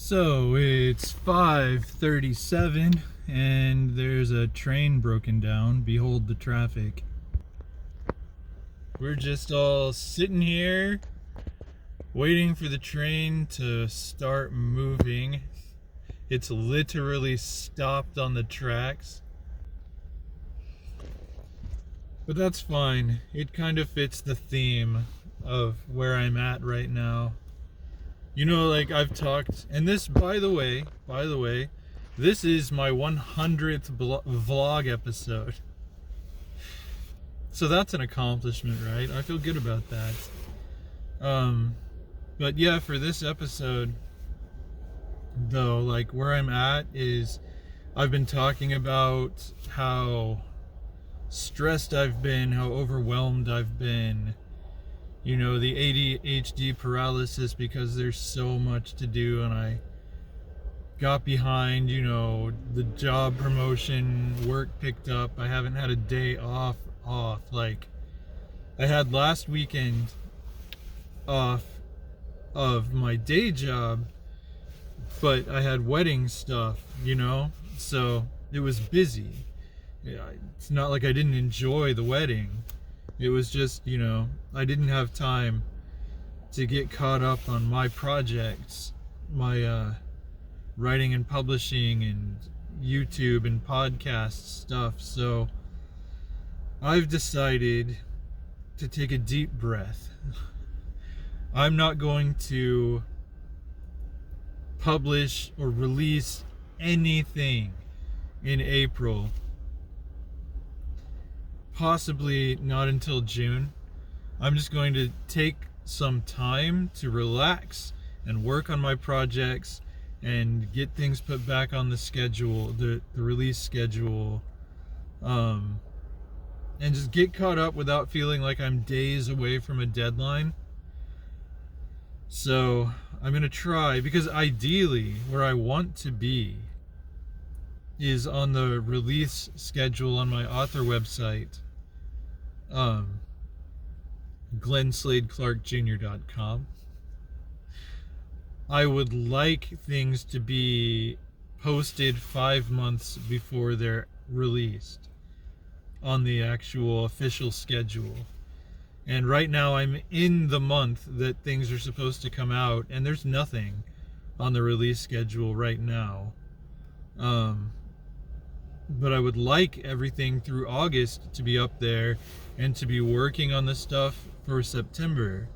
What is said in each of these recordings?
So it's 5:37 and there's a train broken down. Behold the traffic. We're just all sitting here waiting for the train to start moving. It's literally stopped on the tracks. But that's fine. It kind of fits the theme of where I'm at right now. You know, like I've talked, and this, by the way, this is my 100th vlog episode. So that's an accomplishment, right? I feel good about that. But yeah, for this episode, though, like where I'm at is I've been talking about how stressed I've been, how overwhelmed I've been. You know, the ADHD paralysis because there's so much to do, and I got behind, you know, the job promotion, work picked up. I haven't had a day off. Like, I had last weekend off of my day job, but I had wedding stuff, you know, so it was busy. It's not like I didn't enjoy the wedding. It was just, you know, I didn't have time to get caught up on my projects, my writing and publishing and YouTube and podcast stuff. So I've decided to take a deep breath. I'm not going to publish or release anything in April. Possibly not until June. I'm just going to take some time to relax and work on my projects and get things put back on the schedule, the release schedule, and just get caught up without feeling like I'm days away from a deadline. So I'm going to try, because ideally where I want to be is on the release schedule on my author website, glensladeclarkjr.com. I would like things to be posted 5 months before they're released on the actual official schedule. And right now I'm in the month that things are supposed to come out, and there's nothing on the release schedule right now. But I would like everything through August to be up there and to be working on this stuff for September.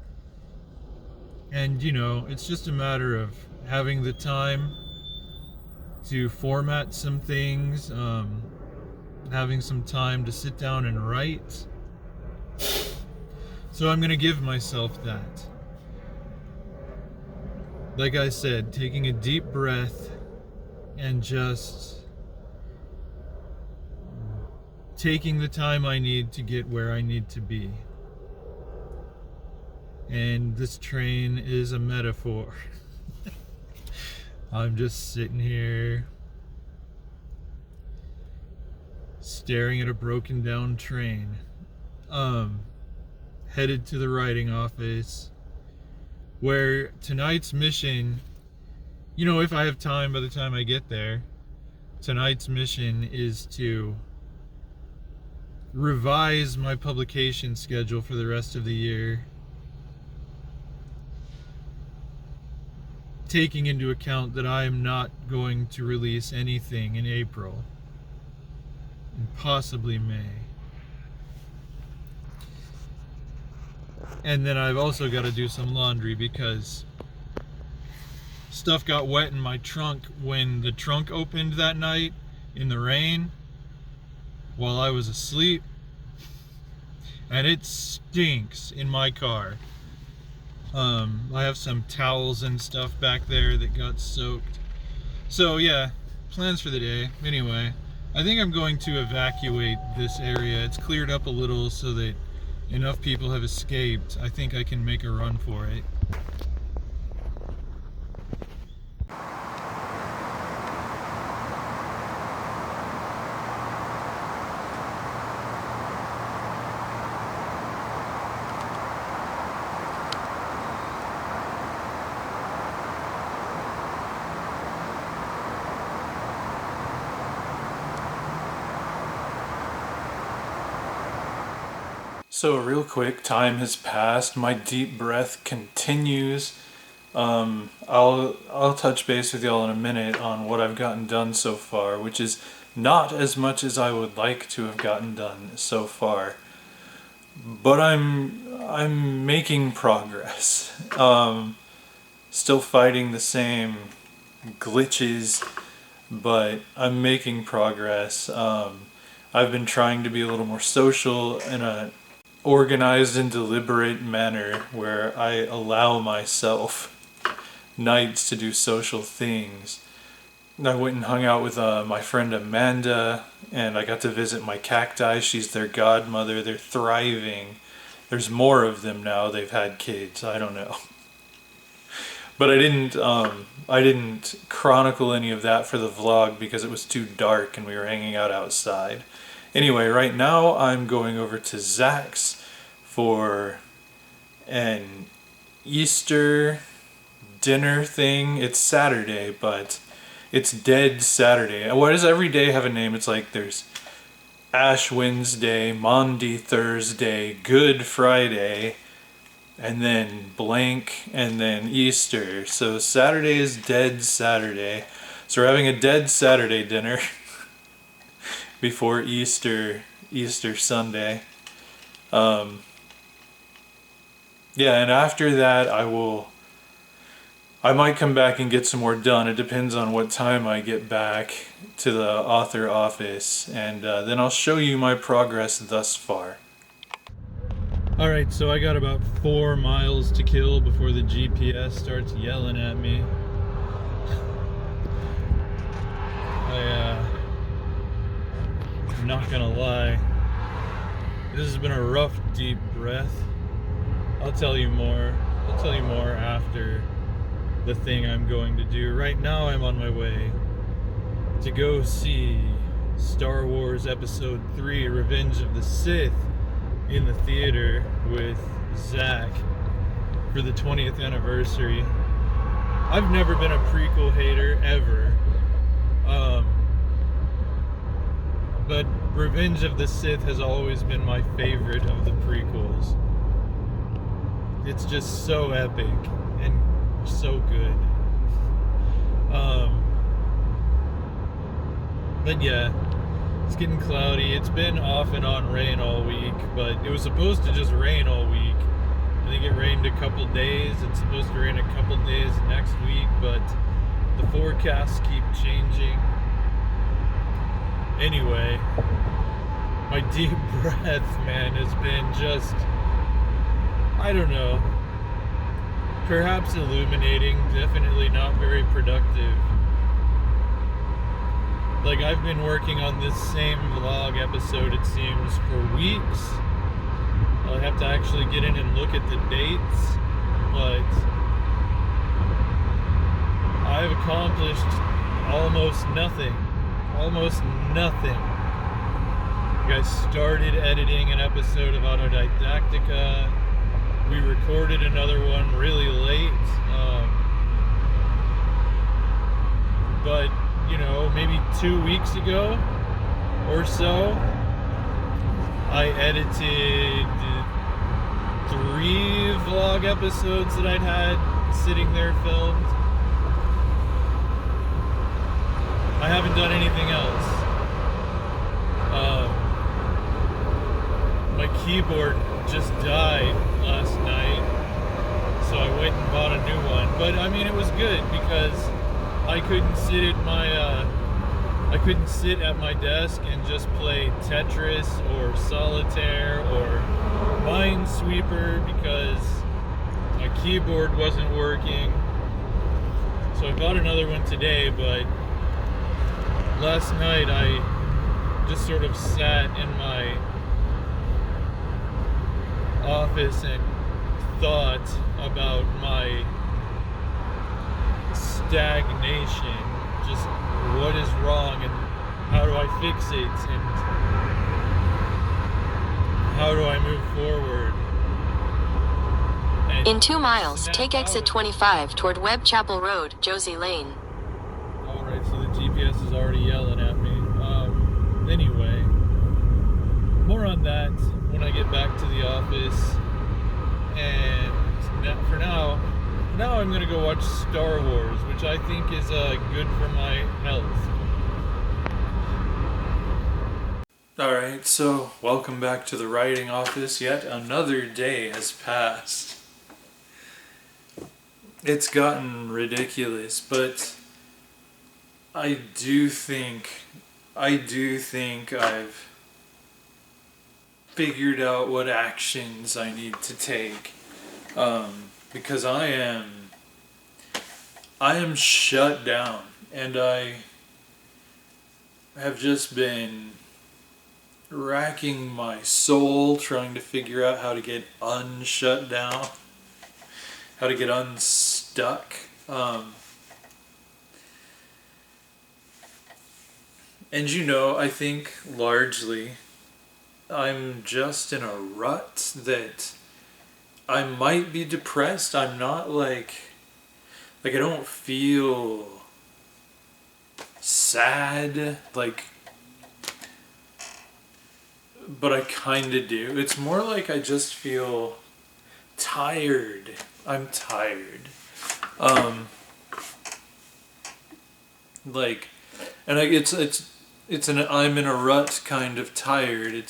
And, you know, it's just a matter of having the time to format some things, having some time to sit down and write. So I'm going to give myself that. Like I said, taking a deep breath and just taking the time I need to get where I need to be. And this train is a metaphor. I'm just sitting here staring at a broken down train, headed to the writing office, where tonight's mission, you know, if I have time by the time I get there, tonight's mission is to revise my publication schedule for the rest of the year, taking into account that I am not going to release anything in April and possibly May. And then I've also got to do some laundry because stuff got wet in my trunk when the trunk opened that night in the rain while I was asleep, and it stinks in my car. I have some towels and stuff back there that got soaked. So yeah, plans for the day. Anyway, I think I'm going to evacuate this area. It's cleared up a little so that enough people have escaped. I think I can make a run for it. So real quick, time has passed. My deep breath continues. I'll touch base with y'all in a minute on what I've gotten done so far, which is not as much as I would like to have gotten done so far. But I'm making progress. Still fighting the same glitches, but I'm making progress. I've been trying to be a little more social in a organized and deliberate manner where I allow myself nights to do social things. I went and hung out with my friend Amanda, and I got to visit my cacti. She's their godmother. They're thriving. There's more of them now. They've had kids. I don't know. But I didn't chronicle any of that for the vlog because it was too dark and we were hanging out outside. Anyway, right now I'm going over to Zach's for an Easter dinner thing. It's Saturday, but it's Dead Saturday. Why does every day have a name? It's like there's Ash Wednesday, Maundy Thursday, Good Friday, and then blank, and then Easter. So Saturday is Dead Saturday. So we're having a Dead Saturday dinner before Easter Sunday. Yeah, and after that I might come back and get some more done. It depends on what time I get back to the author office, and then I'll show you my progress thus far. Alright, so I got about 4 miles to kill before the GPS starts yelling at me. I'm not gonna lie, this has been a rough, deep breath. I'll tell you more after the thing I'm going to do. Right now I'm on my way to go see Star Wars Episode 3, Revenge of the Sith, in the theater with Zach for the 20th anniversary. I've never been a prequel hater, ever. But Revenge of the Sith has always been my favorite of the prequels. It's just so epic and so good. But yeah, it's getting cloudy. It's been off and on rain all week, but it was supposed to just rain all week. I think it rained a couple days. It's supposed to rain a couple days next week, but the forecasts keep changing. Anyway, my deep breath, man, has been just, I don't know, perhaps illuminating, definitely not very productive. Like, I've been working on this same vlog episode, it seems, for weeks. I'll have to actually get in and look at the dates, but I've accomplished almost nothing. Almost nothing. I started editing an episode of Autodidactica. We recorded another one really late. But, you know, maybe 2 weeks ago or so, I edited 3 vlog episodes that I'd had sitting there filmed. I haven't done anything else. My keyboard just died last night, so I went and bought a new one. But I mean, it was good because I couldn't sit at my desk and just play Tetris or Solitaire or Minesweeper because my keyboard wasn't working. So I bought another one today, but last night I just sort of sat in my office and thought about my stagnation, just what is wrong and how do I fix it and how do I move forward. And in 2 miles, take exit 25 toward Webb Chapel Road, Josie Lane. Alright, so the GPS is already yelling at me. Anyway, more on that when I get back to the office. And for now I'm gonna go watch Star Wars, which I think is good for my health. Alright, so welcome back to the writing office. Yet another day has passed. It's gotten ridiculous, but I do think I've figured out what actions I need to take, because I am shut down, and I have just been racking my soul trying to figure out how to get unshut down, how to get unstuck. And I think largely I'm just in a rut that I might be depressed. I'm not like I don't feel sad, but I kind of do. It's more like I just feel tired. I'm tired. It's an I'm in a rut kind of tired.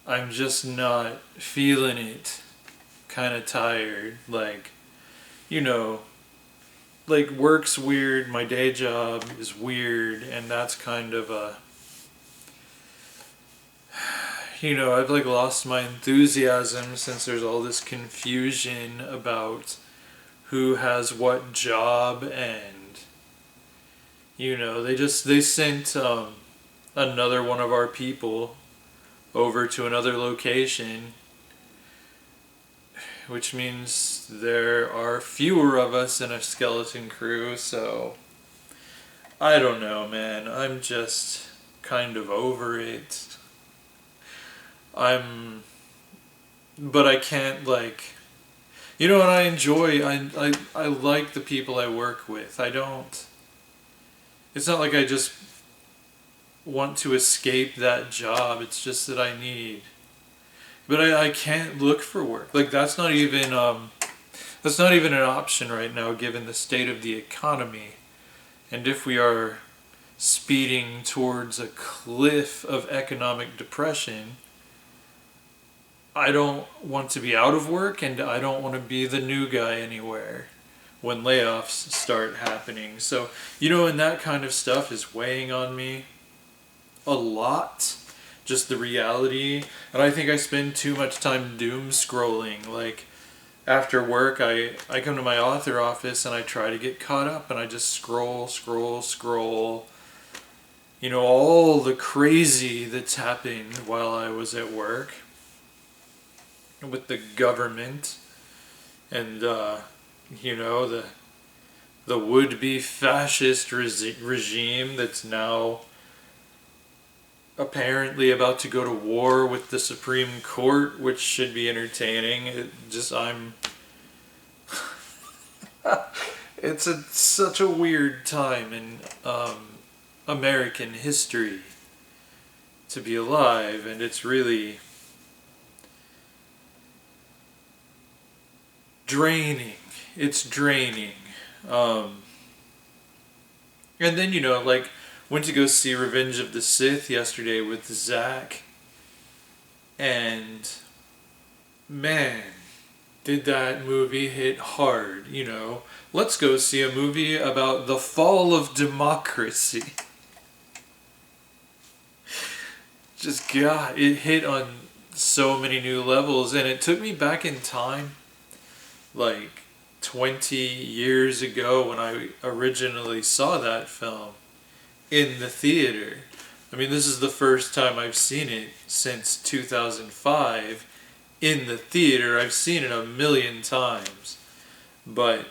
I'm just not feeling it kind of tired. Work's weird, my day job is weird, and that's kind of I've lost my enthusiasm since there's all this confusion about who has what job, and they sent another one of our people over to another location, which means there are fewer of us in a skeleton crew. So I don't know, man. I'm just kind of over it. But I can't and I enjoy, I like the people I work with. It's not like I just want to escape that job. It's just that but I can't look for work. That's not even an option right now, given the state of the economy. And if we are speeding towards a cliff of economic depression, I don't want to be out of work, and I don't want to be the new guy anywhere when layoffs start happening. So, and that kind of stuff is weighing on me a lot. Just the reality. And I think I spend too much time doom scrolling. After work, I come to my author office and I try to get caught up, and I just scroll. All the crazy that's happened while I was at work with the government and the would-be fascist regime that's now apparently about to go to war with the Supreme Court, which should be entertaining. It's such a weird time in American history to be alive, and it's really draining. It's draining. And then, went to go see Revenge of the Sith yesterday with Zach, and man, did that movie hit hard. Let's go see a movie about the fall of democracy. It hit on so many new levels, and it took me back in time, 20 years ago, when I originally saw that film in the theater. I mean, this is the first time I've seen it since 2005 in the theater. I've seen it a million times, but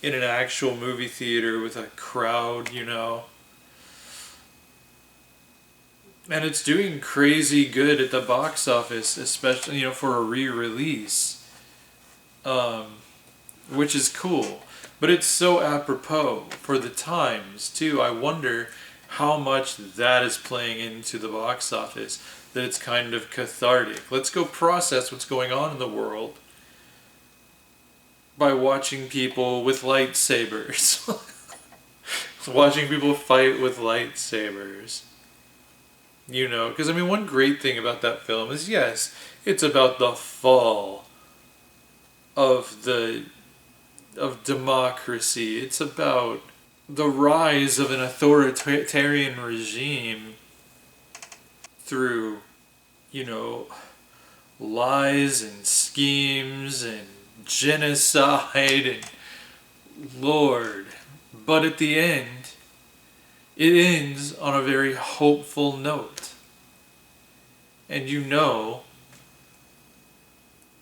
in an actual movie theater with a crowd, And it's doing crazy good at the box office, especially, for a re-release, which is cool. But it's so apropos for the times, too. I wonder how much that is playing into the box office. that it's kind of cathartic. Let's go process what's going on in the world by watching people with lightsabers. Watching people fight with lightsabers. You know, because I mean, one great thing about that film is, yes, it's about the fall of democracy. It's about the rise of an authoritarian regime through, you know, lies and schemes and genocide and Lord. But at the end, it ends on a very hopeful note. And you know,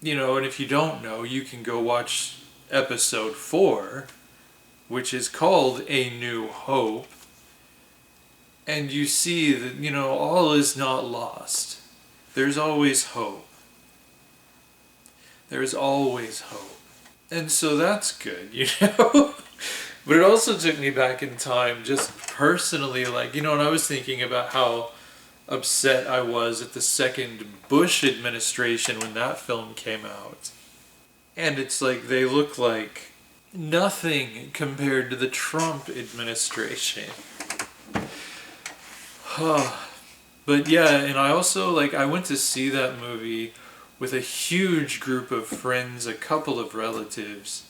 and if you don't know, you can go watch episode 4, which is called A New Hope. And you see that, all is not lost. There's always hope. There's always hope. And so that's good, But it also took me back in time, just personally, and I was thinking about how upset I was at the second Bush administration when that film came out. And it's like they look like nothing compared to the Trump administration. But yeah, and I also, I went to see that movie with a huge group of friends, a couple of relatives.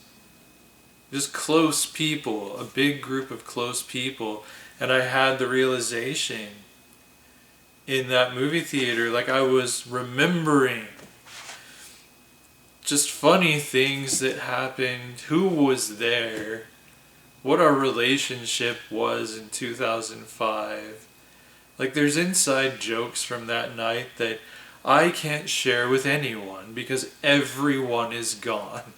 Just close people, a big group of close people. And I had the realization in that movie theater, I was remembering just funny things that happened, who was there, what our relationship was in 2005. There's inside jokes from that night that I can't share with anyone because everyone is gone.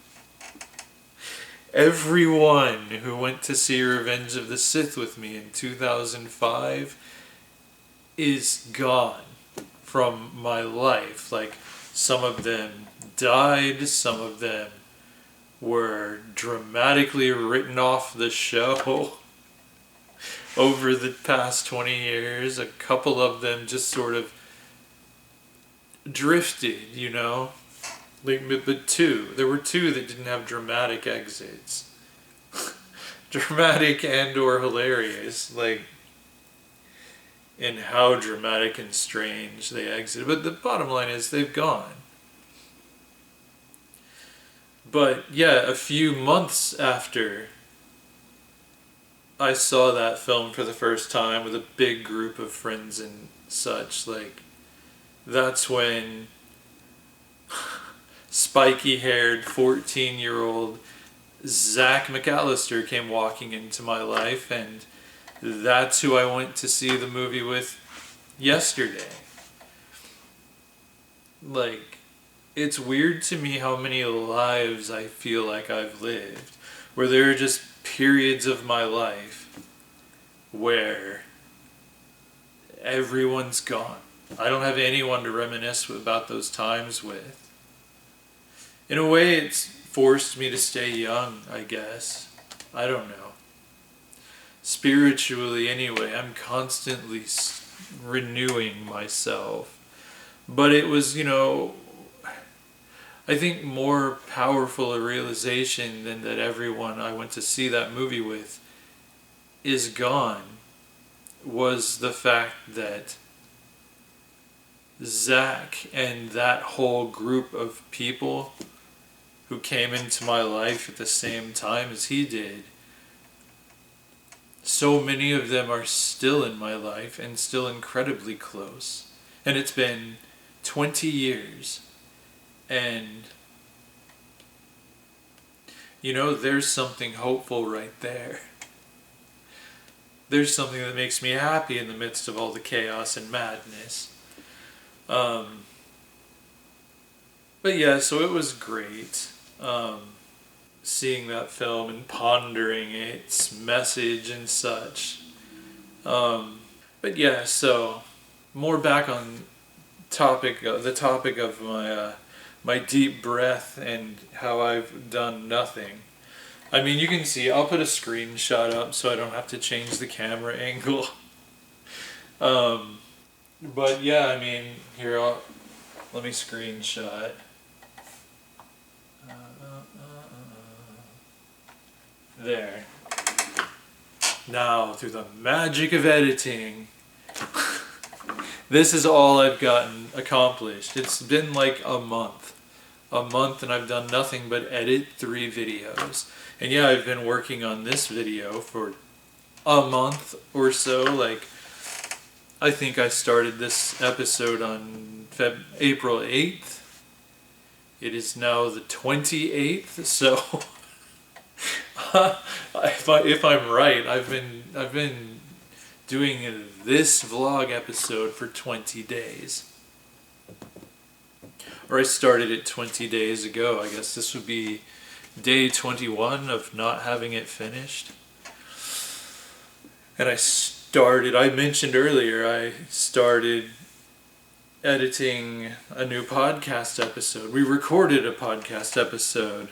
Everyone who went to see Revenge of the Sith with me in 2005 is gone from my life. Some of them died, some of them were dramatically written off the show over the past 20 years. A couple of them just sort of drifted, But there were two that didn't have dramatic exits. Dramatic and or hilarious, and how dramatic and strange they exited. But the bottom line is they've gone. But yeah, a few months after I saw that film for the first time with a big group of friends and such, that's when spiky-haired 14-year-old Zach McAllister came walking into my life, and that's who I went to see the movie with yesterday. It's weird to me how many lives I feel like I've lived, where there are just periods of my life where everyone's gone. I don't have anyone to reminisce about those times with. In a way, it's forced me to stay young, I guess. I don't know. Spiritually, anyway, I'm constantly renewing myself. But it was, I think more powerful a realization than that everyone I went to see that movie with is gone was the fact that Zach and that whole group of people who came into my life at the same time as he did, so many of them are still in my life and still incredibly close. And it's been 20 years. And, there's something hopeful right there. There's something that makes me happy in the midst of all the chaos and madness. But yeah, so it was great. Seeing that film and pondering its message and such. But yeah, so more back on the topic of my deep breath and how I've done nothing. I mean, you can see, I'll put a screenshot up so I don't have to change the camera angle. But yeah, I mean, here, let me screenshot. There. Now, through the magic of editing, this is all I've gotten accomplished. It's been like a month. And I've done nothing but edit 3 videos. And yeah, I've been working on this video for a month or so. Like, I think I started this episode on April 8th. It is now the 28th, so if I'm right, I've been doing this vlog episode for 20 days. Or I started it 20 days ago. I guess this would be day 21 of not having it finished. And I mentioned earlier, I started editing a new podcast episode. We recorded a podcast episode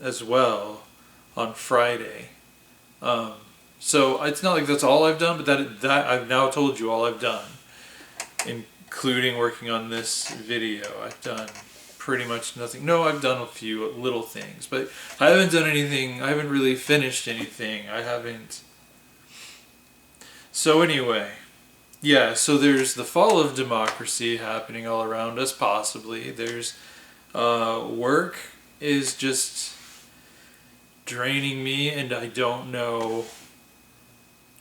as well on Friday. So it's not like that's all I've done, but that I've now told you all I've done, including working on this video. I've done pretty much nothing. No, I've done a few little things, but I haven't done anything. I haven't really finished anything. I haven't. So anyway, yeah, so there's the fall of democracy happening all around us, possibly. There's work is just draining me, and I don't know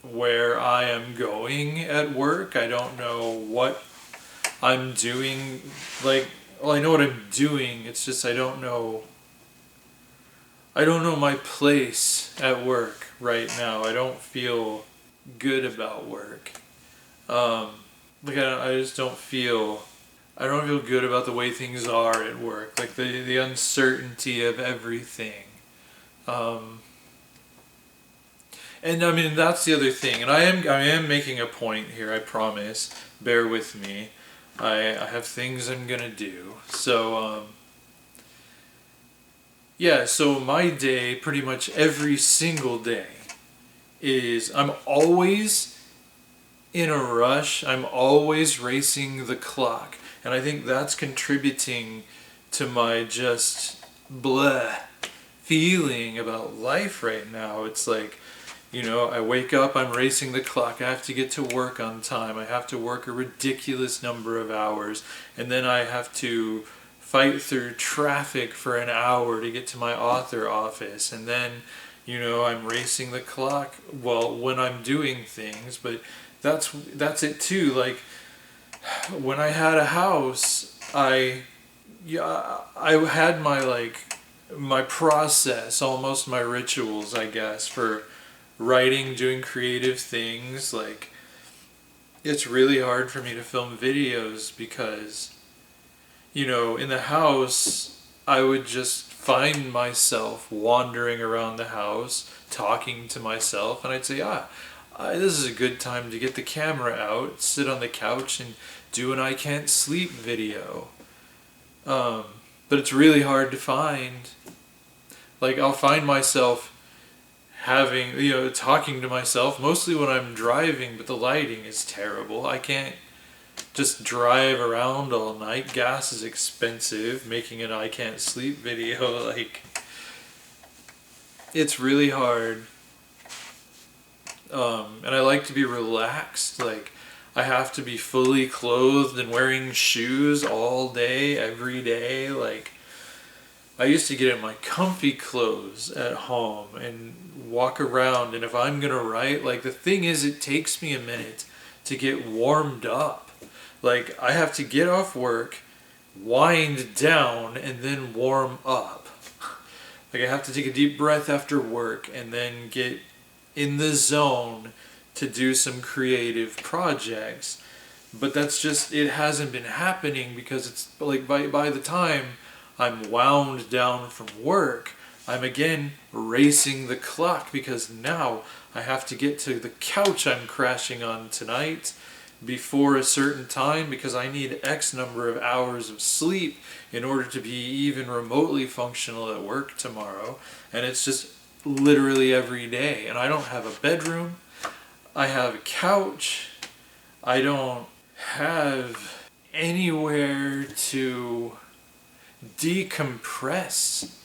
where I am going at work. I don't know what I'm doing. Like, well, I know what I'm doing. It's just I don't know my place at work right now. I don't feel good about work. Like I just don't feel good about the way things are at work. Like the uncertainty of everything. And I mean, that's the other thing. And I am making a point here, I promise. Bear with me. I have things I'm gonna do. So, yeah, so my day, pretty much every single day, is I'm always in a rush. I'm always racing the clock. And I think that's contributing to my just bleh feeling about life right now. It's like, I wake up, I'm racing the clock. I have to get to work on time. I have to work a ridiculous number of hours. And then I have to fight through traffic for an hour to get to my author office. And then, I'm racing the clock, well, when I'm doing things. But that's it too. Like, when I had a house, I had my process, almost my rituals, I guess, for writing, doing creative things. Like, it's really hard for me to film videos because, in the house, I would just find myself wandering around the house, talking to myself, and I'd say, this is a good time to get the camera out, sit on the couch, and do an I Can't Sleep video. But it's really hard to find. Like, I'll find myself having, talking to myself, mostly when I'm driving, but the lighting is terrible. I can't just drive around all night. Gas is expensive. Making an I Can't Sleep video, like, it's really hard. And I like to be relaxed. Like, I have to be fully clothed and wearing shoes all day, every day. Like, I used to get in my comfy clothes at home and walk around, and if I'm gonna write, like, the thing is, it takes me a minute to get warmed up. Like, I have to get off work, wind down, and then warm up. Like, I have to take a deep breath after work and then get in the zone to do some creative projects. But that's just, it hasn't been happening because it's like by the time I'm wound down from work, I'm again racing the clock because now I have to get to the couch I'm crashing on tonight before a certain time because I need X number of hours of sleep in order to be even remotely functional at work tomorrow. And it's just literally every day. And I don't have a bedroom. I have a couch. I don't have anywhere to decompress,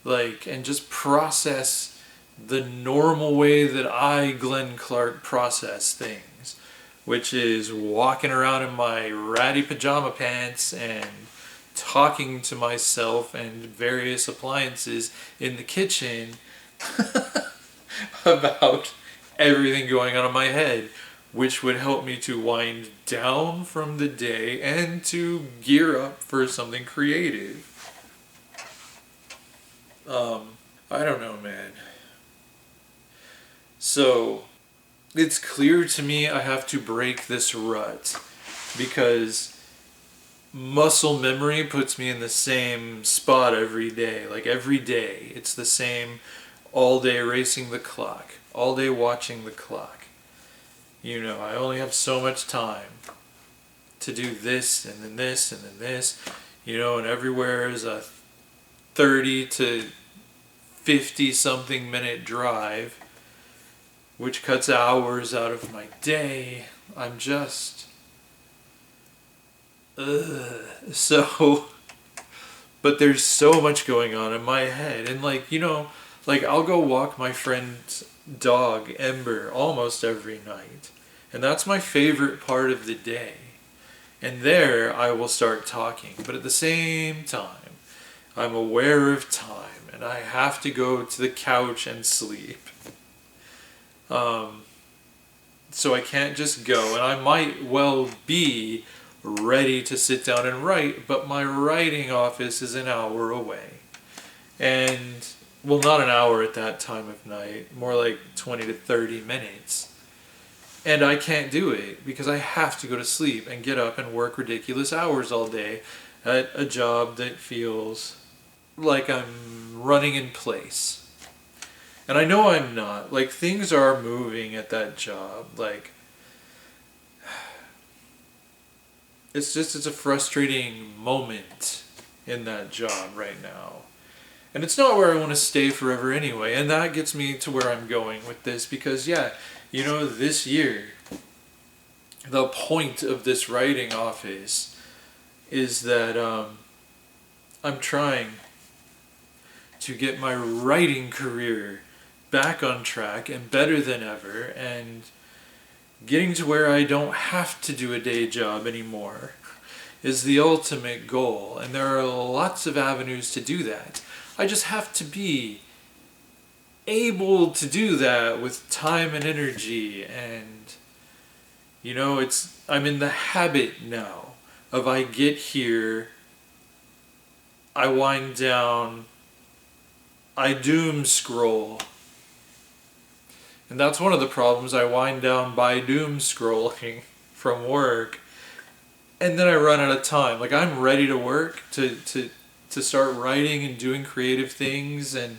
like, and just process the normal way that I, Glenn Clark, process things, which is walking around in my ratty pajama pants and talking to myself and various appliances in the kitchen about everything going on in my head, which would help me to wind down from the day and to gear up for something creative. I don't know, man. So, it's clear to me I have to break this rut, because muscle memory puts me in the same spot every day. Like, every day, it's the same, all day racing the clock, all day watching the clock. You know, I only have so much time to do this, and then this, and then this, you know, and everywhere is a 30 to 50 something minute drive, which cuts hours out of my day. I'm just, so, but there's so much going on in my head, and like, you know, like, I'll go walk my friend's dog, Ember, almost every night, and that's my favorite part of the day, and there I will start talking, but at the same time, I'm aware of time, and I have to go to the couch and sleep. So I can't just go, and I might well be ready to sit down and write, but my writing office is an hour away. And, well, not an hour at that time of night, more like 20 to 30 minutes. And I can't do it because I have to go to sleep and get up and work ridiculous hours all day at a job that feels like I'm running in place. And I know I'm not. Like, things are moving at that job. Like, it's a frustrating moment in that job right now. And it's not where I want to stay forever anyway. And that gets me to where I'm going with this. Because, yeah, you know, this year, the point of this writing office is that I'm trying to get my writing career back on track and better than ever, and getting to where I don't have to do a day job anymore is the ultimate goal, and there are lots of avenues to do that. I just have to be able to do that with time and energy, and you know, I'm in the habit now of I get here, I wind down, I doom scroll. And that's one of the problems. I wind down by doom scrolling from work, and then I run out of time. Like, I'm ready to work, to start writing and doing creative things, and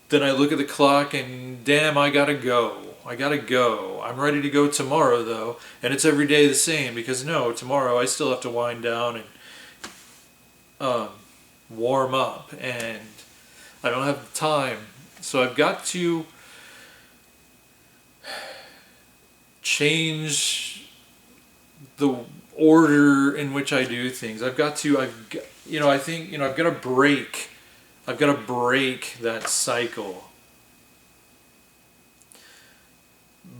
then I look at the clock and damn, I gotta go. I'm ready to go tomorrow though, and it's every day the same, because no, tomorrow I still have to wind down and warm up, and I don't have the time. So I've got to change the order in which I do things. I've got to break that cycle.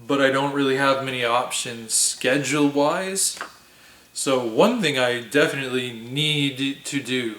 But I don't really have many options schedule-wise. So one thing I definitely need to do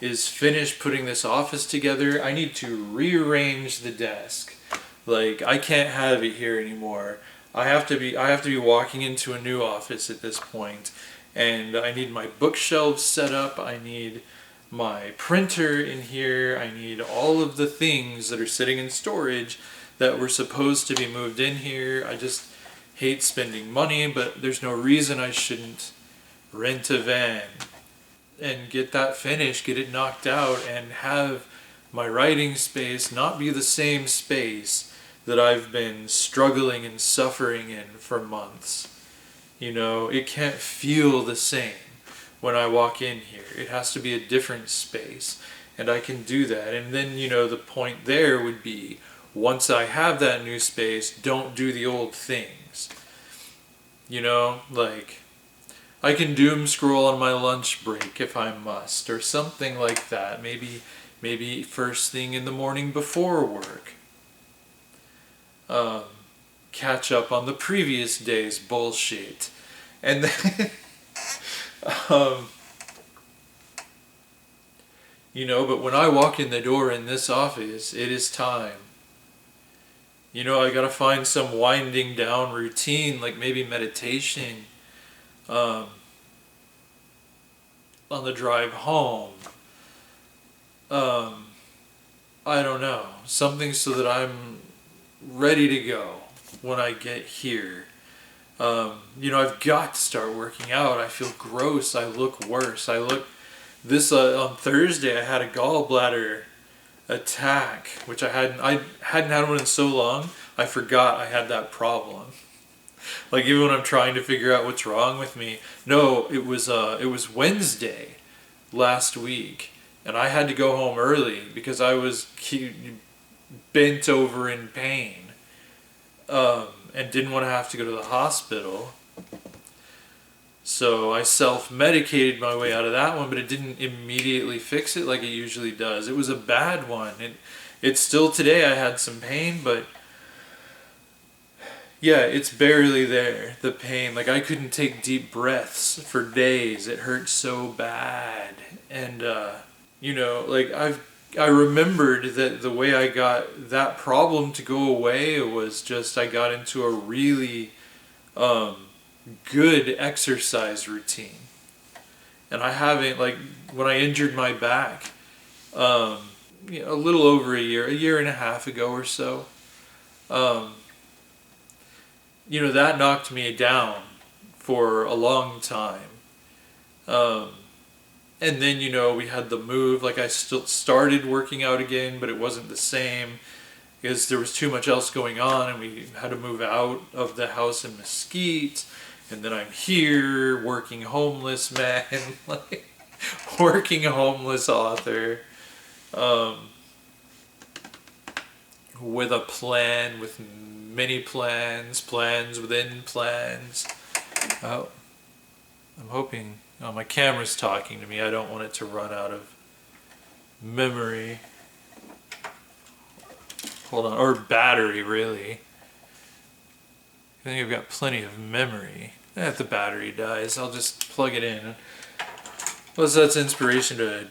is finish putting this office together. I need to rearrange the desk. Like, I can't have it here anymore. I have to be walking into a new office at this point, and I need my bookshelves set up. I need my printer in here. I need all of the things that are sitting in storage that were supposed to be moved in here. I just hate spending money, but there's no reason I shouldn't rent a van and get that finished, get it knocked out, and have my writing space not be the same space that I've been struggling and suffering in for months. You know, it can't feel the same when I walk in here. It has to be a different space, and I can do that. And then, you know, the point there would be, once I have that new space, don't do the old things. You know, like, I can doom scroll on my lunch break if I must, or something like that. Maybe first thing in the morning before work. Um, Catch up on the previous day's bullshit. And then, um, but when I walk in the door in this office, it is time. I gotta find some winding down routine, like maybe meditation, um, on the drive home. Um, I don't know. Something so that I'm ready to go when I get here. I've got to start working out. I feel gross. I look worse. On Thursday I had a gallbladder attack, which I hadn't had one in so long. I forgot I had that problem. Like even when I'm trying to figure out what's wrong with me. No, it was Wednesday last week, and I had to go home early because I was bent over in pain, and didn't want to have to go to the hospital. So I self-medicated my way out of that one, but it didn't immediately fix it like it usually does. It was a bad one. It's still today. I had some pain, but yeah, it's barely there, the pain. Like I couldn't take deep breaths for days. It hurt so bad. And, like I remembered that the way I got that problem to go away was just I got into a really good exercise routine. And I haven't, like, when I injured my back, a little over a year and a half ago or so, that knocked me down for a long time. And then, we had the move, like I still started working out again, but it wasn't the same because there was too much else going on, and we had to move out of the house in Mesquite. And then I'm here, working homeless man, like working homeless author, with a plan, with many plans within plans. Oh, I'm hoping. Oh, my camera's talking to me. I don't want it to run out of memory. Hold on, or battery, really. I think I've got plenty of memory. If the battery dies, I'll just plug it in. Plus, that's inspiration to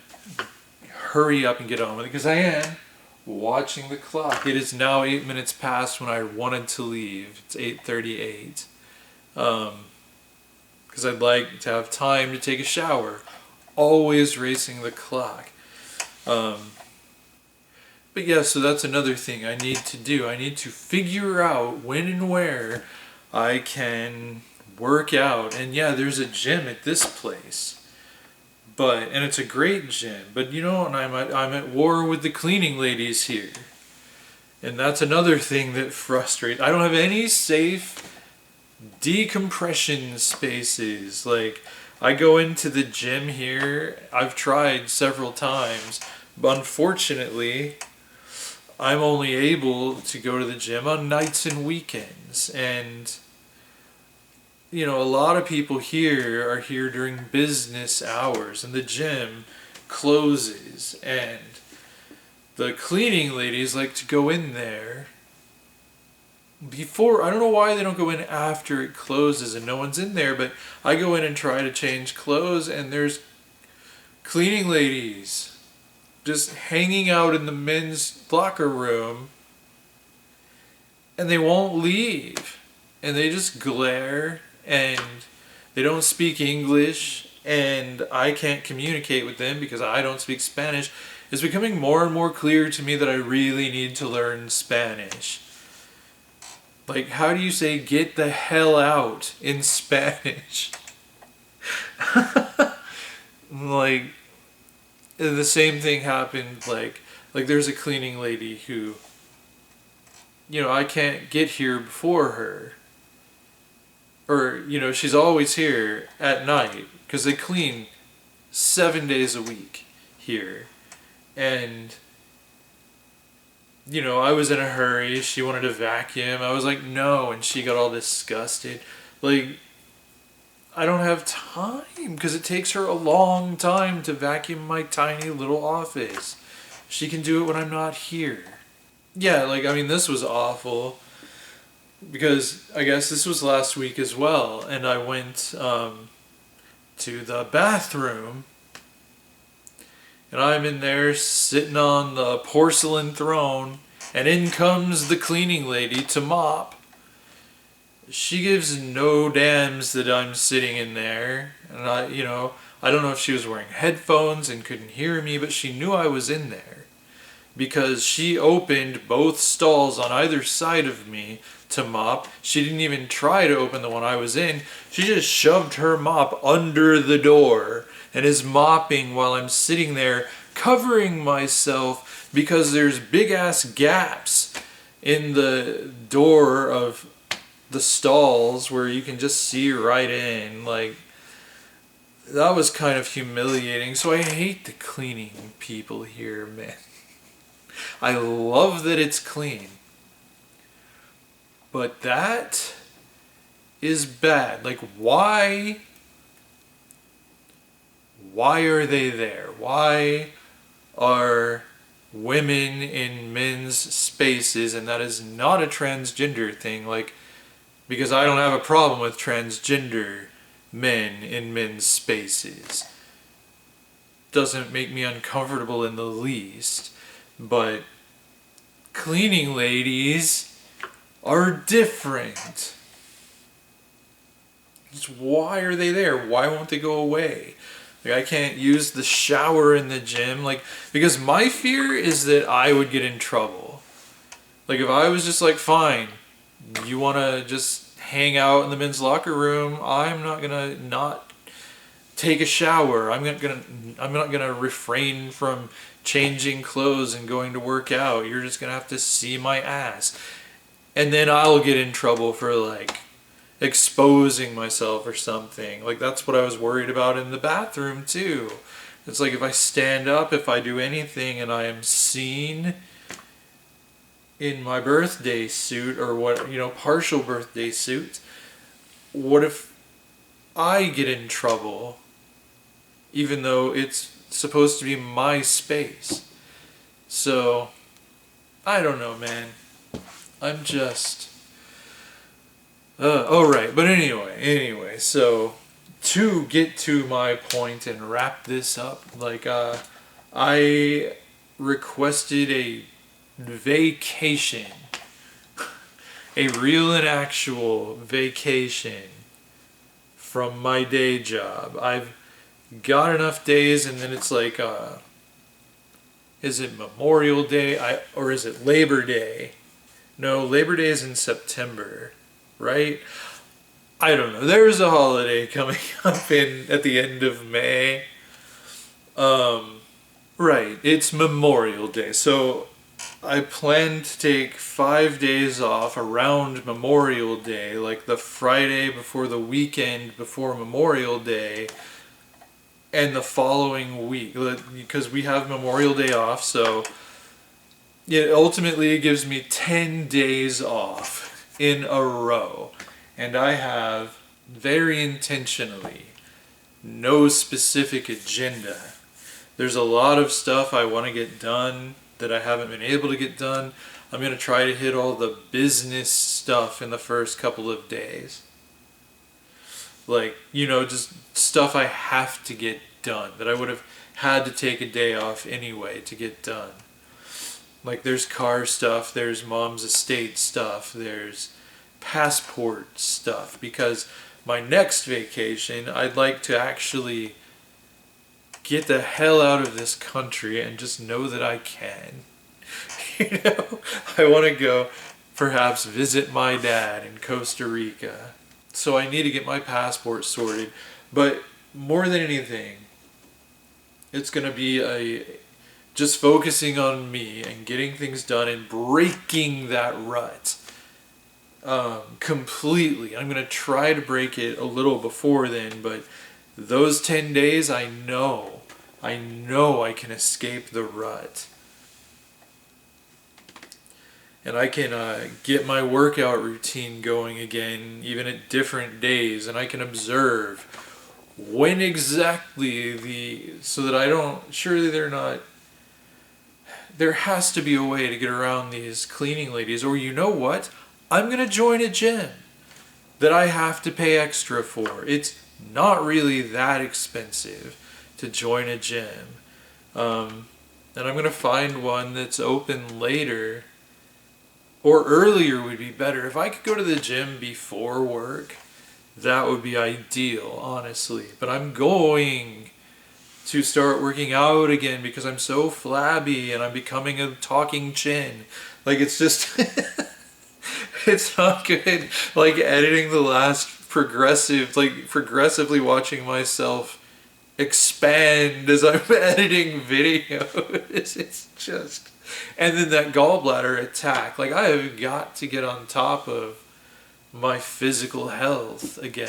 hurry up and get on with it, because I am watching the clock. It is now 8 minutes past when I wanted to leave. It's 8:38. Because I'd like to have time to take a shower. Always racing the clock. But yeah, so that's another thing I need to do. I need to figure out when and where I can work out. And yeah, there's a gym at this place. And it's a great gym. But and I'm at war with the cleaning ladies here. And that's another thing that frustrates. I don't have any safe decompression spaces. Like, I go into the gym here. I've tried several times. But unfortunately, I'm only able to go to the gym on nights and weekends. And a lot of people here are here during business hours, and the gym closes, and the cleaning ladies like to go in there before. I don't know why they don't go in after it closes and no one's in there, but I go in and try to change clothes, and there's cleaning ladies just hanging out in the men's locker room, and they won't leave, and they just glare, and they don't speak English, and I can't communicate with them because I don't speak Spanish. It's becoming more and more clear to me that I really need to learn Spanish. Like, how do you say "get the hell out" in Spanish? Like, the same thing happened, like there's a cleaning lady who, I can't get here before her. Or, she's always here at night, because they clean 7 days a week here. And, I was in a hurry. She wanted to vacuum. I was like, no, and she got all disgusted. Like, I don't have time because it takes her a long time to vacuum my tiny little office. She can do it when I'm not here. Yeah, like, I mean, this was awful because I guess this was last week as well, and I went to the bathroom, and I'm in there sitting on the porcelain throne, and in comes the cleaning lady to mop. She gives no damns that I'm sitting in there, and I don't know if she was wearing headphones and couldn't hear me, but she knew I was in there because she opened both stalls on either side of me to mop. She didn't even try to open the one I was in. She just shoved her mop under the door and is mopping while I'm sitting there covering myself because there's big ass gaps in the door of the stalls where you can just see right in. Like, that was kind of humiliating. So I hate the cleaning people here, man. I love that it's clean, but that is bad. Like, why are they there? Why are women in men's spaces? And that is not a transgender thing. Like, because I don't have a problem with transgender men in men's spaces. Doesn't make me uncomfortable in the least. But cleaning ladies are different. Just why are they there? Why won't they go away? Like, I can't use the shower in the gym. Like, because my fear is that I would get in trouble. Like, if I was just like, fine, you want to just hang out in the men's locker room, I'm not gonna not take a shower. I'm not gonna refrain from changing clothes and going to work out. You're just gonna have to see my ass, and then I'll get in trouble for like exposing myself or something. Like, that's what I was worried about in the bathroom too. It's like, if I stand up, if I do anything and I am seen in my birthday suit or partial birthday suit, what if I get in trouble even though it's supposed to be my space? So I don't know, man. I'm just right. But anyway, so to get to my point and wrap this up, like, I requested a vacation, a real and actual vacation from my day job. I've got enough days, and then it's like, is it Memorial Day or is it Labor Day? No, Labor Day is in September, right? I don't know. There's a holiday coming up at the end of May. Right, it's Memorial Day. So I plan to take 5 days off around Memorial Day, like the Friday before the weekend before Memorial Day, and the following week, because we have Memorial Day off. So ultimately it gives me 10 days off in a row, and I have, very intentionally, no specific agenda. There's a lot of stuff I want to get done that I haven't been able to get done. I'm going to try to hit all the business stuff in the first couple of days. Like, just stuff I have to get done that I would have had to take a day off anyway to get done. Like, there's car stuff, there's mom's estate stuff, there's passport stuff, because my next vacation, I'd like to actually get the hell out of this country and just know that I can. I want to go perhaps visit my dad in Costa Rica. So I need to get my passport sorted. But more than anything, it's going to be just focusing on me and getting things done and breaking that rut completely. I'm going to try to break it a little before then, but those 10 days, I know I can escape the rut. and I can get my workout routine going again, even at different days, and I can observe when exactly so that I don't, surely they're not, there has to be a way to get around these cleaning ladies, or you know what? I'm going to join a gym that I have to pay extra for. It's not really that expensive to join a gym. And I'm going to find one that's open later, or earlier would be better. If I could go to the gym before work, that would be ideal, honestly. But I'm going to start working out again because I'm so flabby and I'm becoming a talking chin. Like, it's just, it's not good. Like, editing the last progressively watching myself expand as I'm editing videos. It's just, and then that gallbladder attack. Like, I have got to get on top of my physical health again.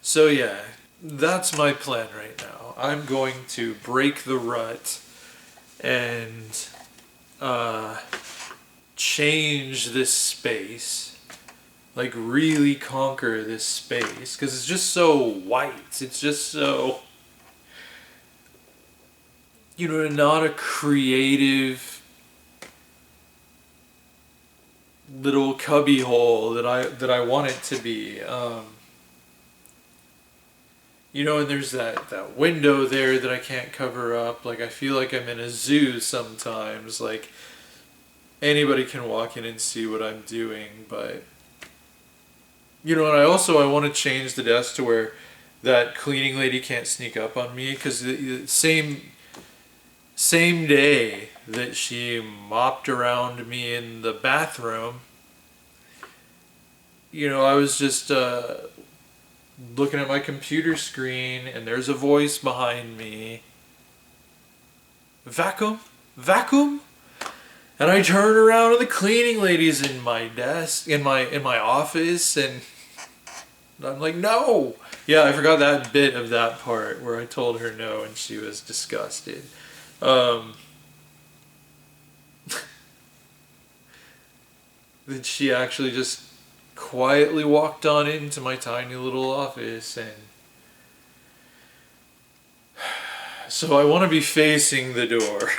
So yeah, that's my plan right now. I'm going to break the rut and change this space. Like, really conquer this space, because it's just so white. It's just so, not a creative little cubby hole that I want it to be. And there's that window there that I can't cover up. Like, I feel like I'm in a zoo sometimes. Like, anybody can walk in and see what I'm doing, but and I want to change the desk to where that cleaning lady can't sneak up on me, because the same day that she mopped around me in the bathroom, I was just looking at my computer screen, and there's a voice behind me. Vacuum? Vacuum? And I turn around and the cleaning lady's in my desk, in my office, and I'm like, no! Yeah, I forgot that bit of that part where I told her no and she was disgusted. Then she actually just quietly walked on into my tiny little office, and so I want to be facing the door.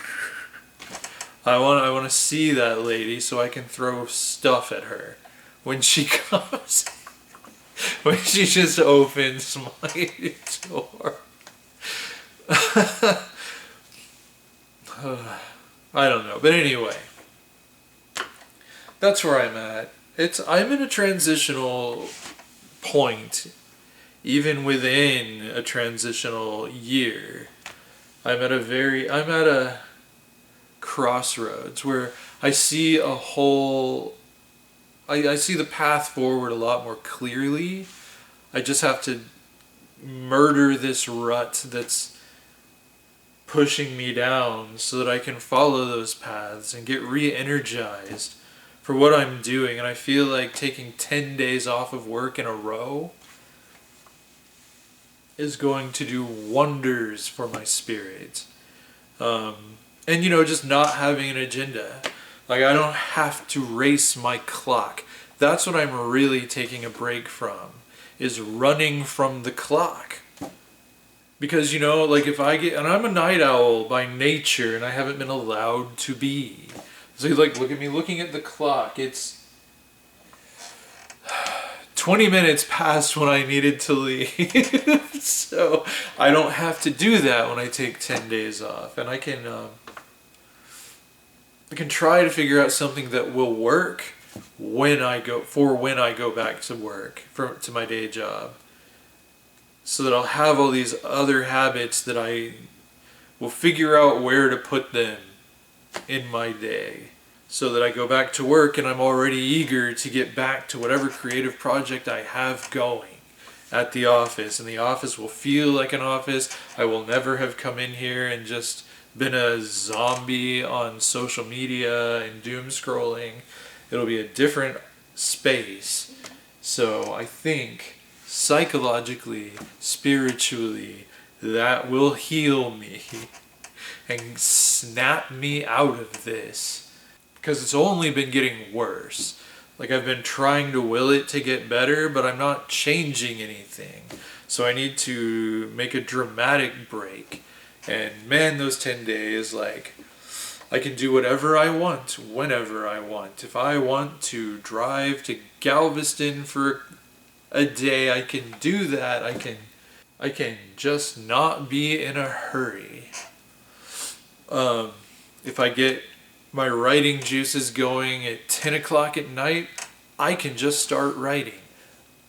I want to see that lady so I can throw stuff at her when she comes. When she just opens my door. I don't know. But anyway, that's where I'm at. I'm in a transitional point, even within a transitional year. I'm at a crossroads where I see I see the path forward a lot more clearly. I just have to murder this rut that's pushing me down so that I can follow those paths and get re-energized for what I'm doing. And I feel like taking 10 days off of work in a row is going to do wonders for my spirit. And just not having an agenda. Like, I don't have to race my clock. That's what I'm really taking a break from, is running from the clock. Because, like, if I get, and I'm a night owl by nature, and I haven't been allowed to be. So, like, look at me looking at the clock. It's 20 minutes past when I needed to leave. So, I don't have to do that when I take 10 days off. And I can try to figure out something that will work when I go back to work, to my day job, so that I'll have all these other habits that I will figure out where to put them in my day, so that I go back to work and I'm already eager to get back to whatever creative project I have going at the office, and the office will feel like an office. I will never have come in here and just been a zombie on social media and doom scrolling. It'll be a different space. So I think psychologically, spiritually, that will heal me and snap me out of this. because it's only been getting worse. Like, I've been trying to will it to get better, but I'm not changing anything. So I need to make a dramatic break. And man, those 10 days, like, I can do whatever I want, whenever I want. If I want to drive to Galveston for a day, I can do that. I can just not be in a hurry. If I get my writing juices going at 10 o'clock at night, I can just start writing.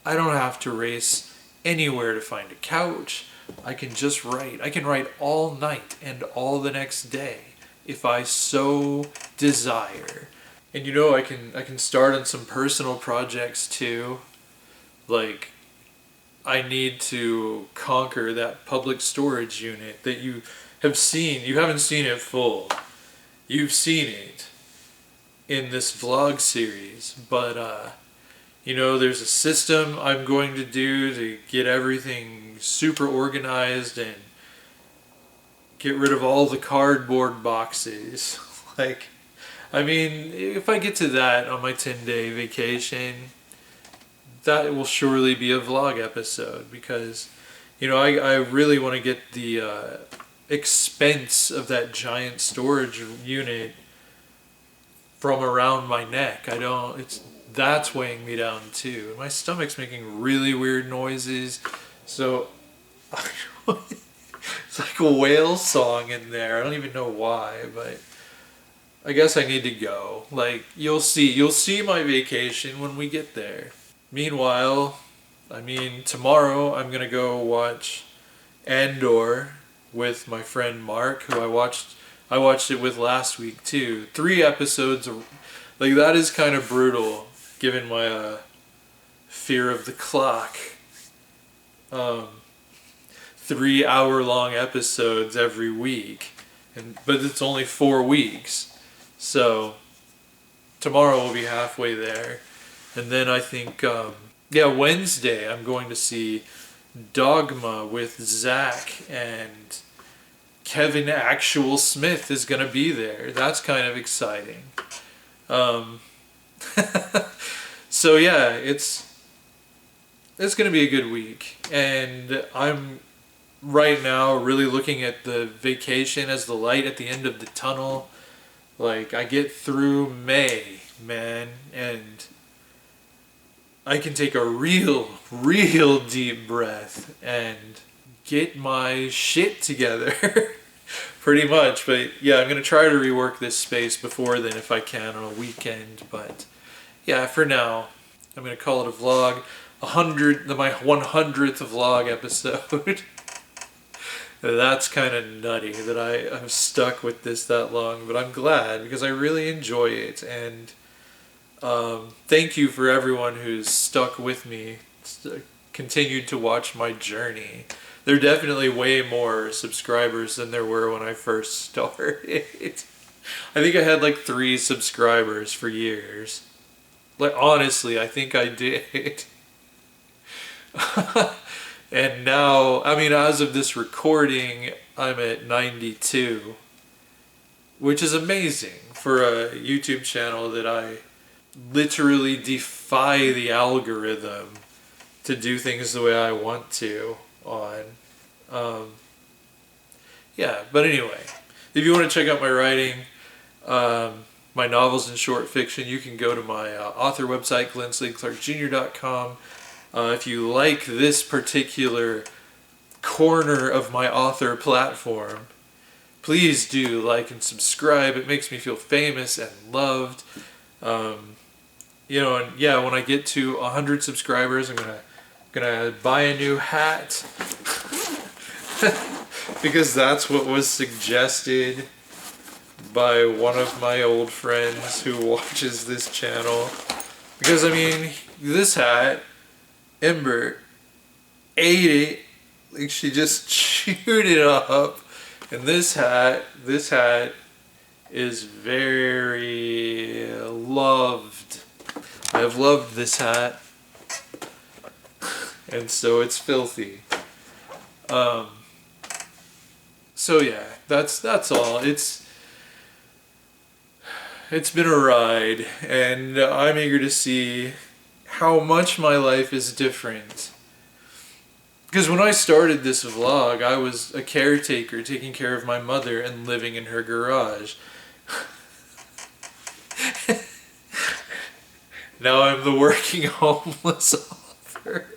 I don't have to race anywhere to find a couch. I can just write. I can write all night and all the next day if I so desire. And you know, I can start on some personal projects too. Like, I need to conquer that public storage unit that you have seen. You haven't seen it full. You've seen it in this vlog series, but you know, there's a system I'm going to do to get everything super organized and get rid of all the cardboard boxes. Like, I mean, if I get to that on my 10-day vacation, that will surely be a vlog episode, because, you know, I really want to get the expense of that giant storage unit from around my neck. That's weighing me down too. My stomach's making really weird noises, so it's like a whale song in there. I don't even know why, but I guess I need to go. Like, you'll see my vacation when we get there. Meanwhile, I mean, tomorrow I'm gonna go watch Andor with my friend Mark, who I watched it with last week too. 3 episodes of, like, that is kind of brutal given my fear of the clock. 3-hour-long episodes every week, but it's only 4 weeks, so tomorrow we'll be halfway there. And then I think Wednesday I'm going to see Dogma with Zach, and Kevin Actual Smith is going to be there. That's kind of exciting. So yeah, it's going to be a good week, and I'm right now really looking at the vacation as the light at the end of the tunnel. Like, I get through May, man, and I can take a real deep breath and get my shit together. Pretty much. But yeah, I'm going to try to rework this space before then if I can on a weekend. But yeah, for now, I'm going to call it a vlog. My 100th vlog episode. That's kind of nutty that I've stuck with this that long, but I'm glad because I really enjoy it. And thank you for everyone who's stuck with me, continued to watch my journey. There are definitely way more subscribers than there were when I first started. I think I had like 3 subscribers for years. Like, honestly, I think I did. And now, I mean, as of this recording, I'm at 92, which is amazing for a YouTube channel that I literally defy the algorithm to do things the way I want to on. Yeah, but anyway, if you want to check out my writing, my novels and short fiction, you can go to my author website, glennsleeclarkjr.com. If you like this particular corner of my author platform, please do like and subscribe. It makes me feel famous and loved. You know, and yeah, when I get to 100 subscribers, I'm gonna buy a new hat because that's what was suggested by one of my old friends who watches this channel. Because I mean, this hat, Ember ate it, like she just chewed it up, and this hat is very loved. I've loved this hat, and so it's filthy. So yeah, that's all. it's been a ride, and I'm eager to see how much my life is different. Because when I started this vlog, I was a caretaker taking care of my mother and living in her garage. Now I'm the working homeless author.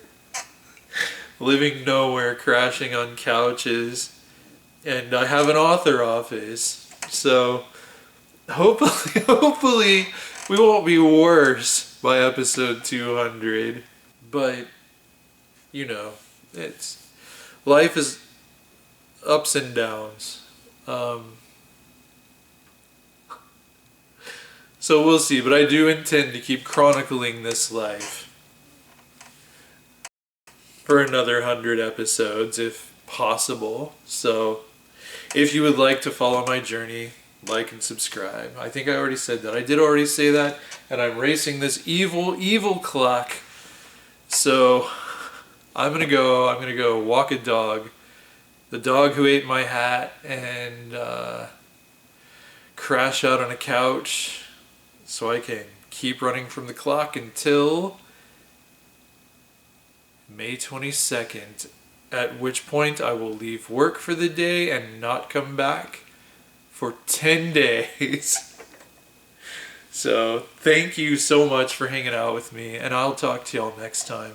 Living nowhere, crashing on couches. And I have an author office. So hopefully we won't be worse by episode 200. But, you know, it's life is ups and downs. So we'll see, but I do intend to keep chronicling this life for another 100 episodes if possible. So if you would like to follow my journey, like and subscribe. I think I already said that. I did already say that, and I'm racing this evil clock. So I'm gonna go walk a dog. The dog who ate my hat, and crash out on a couch so I can keep running from the clock until May 22nd, at which point I will leave work for the day and not come back for 10 days. So thank you so much for hanging out with me, and I'll talk to y'all next time.